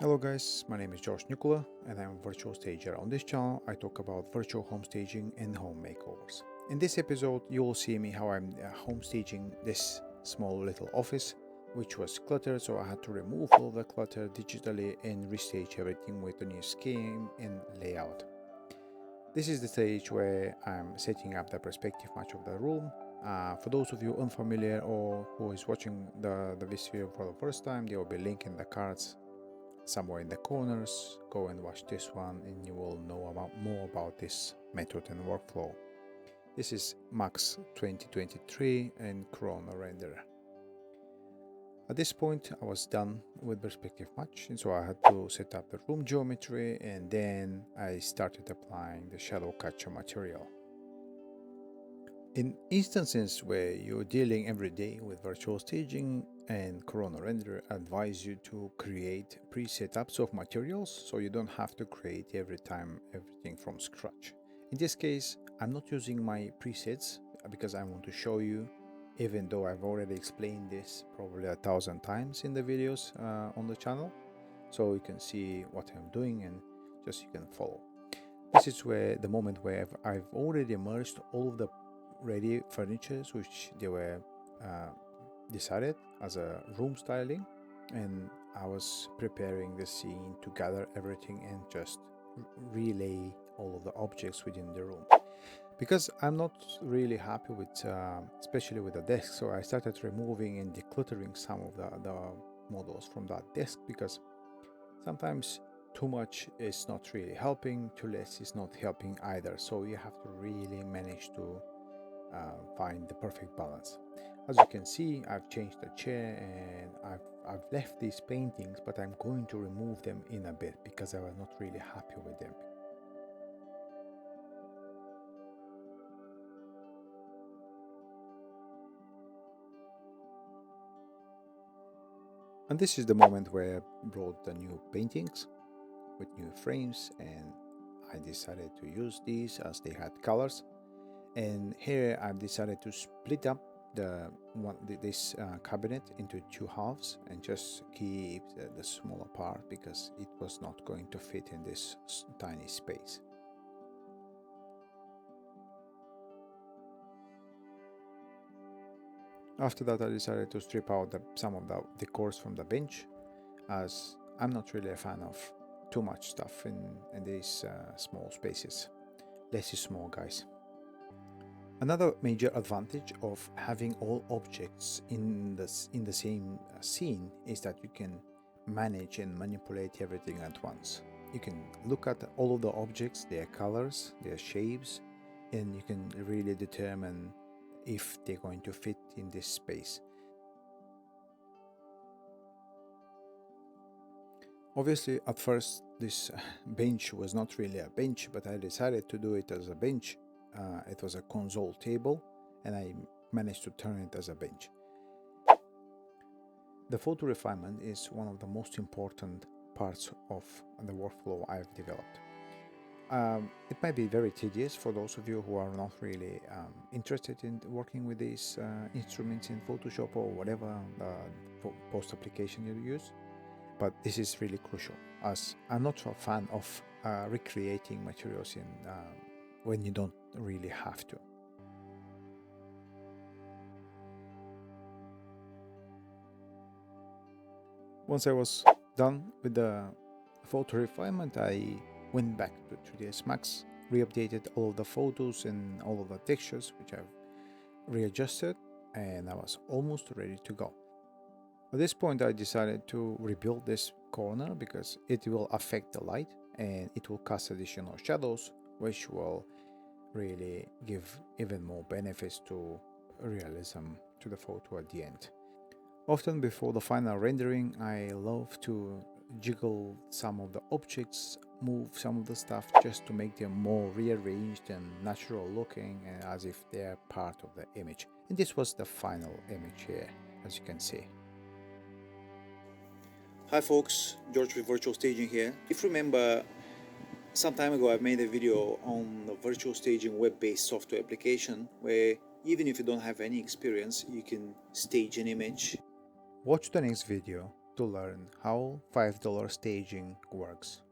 Hello guys, my name is George Nicola and I'm a virtual stager. On this channel I talk about virtual home staging and home makeovers. In this episode you will see me how I'm home staging this small little office which was cluttered, so I had to remove all the clutter digitally and restage everything with a new scheme and layout. This is the stage where I'm setting up the perspective match of the room. For those of you unfamiliar or who is watching this video for the first time, there will be a link in the cards somewhere in the corners. Go and watch this one and you will know more about this method and workflow. This is Max 2023 and Corona Render. At this point I was done with perspective match, and so I had to set up the room geometry, and then I started applying the shadow catcher material. In instances where you're dealing every day with virtual staging and Corona Render, I advise you to create pre-setups of materials so you don't have to create every time everything from scratch. In this case, I'm not using my presets because I want to show you, even though I've already explained this probably 1,000 times in the videos on the channel, so you can see what I'm doing and just you can follow. This is where the moment where I've already merged all of the ready furnitures which they were decided as a room styling, and I was preparing the scene to gather everything and just relay all of the objects within the room, because I'm not really happy with especially with the desk. So I started removing and decluttering some of the models from that desk, because sometimes too much is not really helping, too less is not helping either, so you have to really manage to find the perfect balance. As you can see, I've changed the chair and I've left these paintings, but I'm going to remove them in a bit because I was not really happy with them. And this is the moment where I brought the new paintings with new frames, and I decided to use these as they had colors. And here I've decided to split up this cabinet into two halves and just keep the smaller part because it was not going to fit in this tiny space. After that I decided to strip out some of the decors from the bench, as I'm not really a fan of too much stuff in these small spaces. Less is more, guys. Another major advantage of having all objects in the same scene is that you can manage and manipulate everything at once. You can look at all of the objects, their colors, their shapes, and you can really determine if they're going to fit in this space. Obviously, at first, this bench was not really a bench, but I decided to do it as a bench. It was a console table, and I managed to turn it as a bench. The photo refinement is one of the most important parts of the workflow I've developed. It might be very tedious for those of you who are not really interested in working with these instruments in Photoshop or whatever post application you use, but this is really crucial, as I'm not a fan of recreating materials in when you don't really have to. Once I was done with the photo refinement, I went back to 3ds Max, re-updated all of the photos and all of the textures which I've readjusted, and I was almost ready to go. At this point I decided to rebuild this corner because it will affect the light and it will cast additional shadows, which will really give even more benefits to realism to the photo at the end. Often before the final rendering, I love to jiggle some of the objects, move some of the stuff just to make them more rearranged and natural looking, and as if they're part of the image. And this was the final image here, as you can see. Hi folks, George with Virtual Staging here. If you remember, some time ago I made a video on the virtual staging web-based software application where even if you don't have any experience, you can stage an image. Watch the next video to learn how $5 staging works.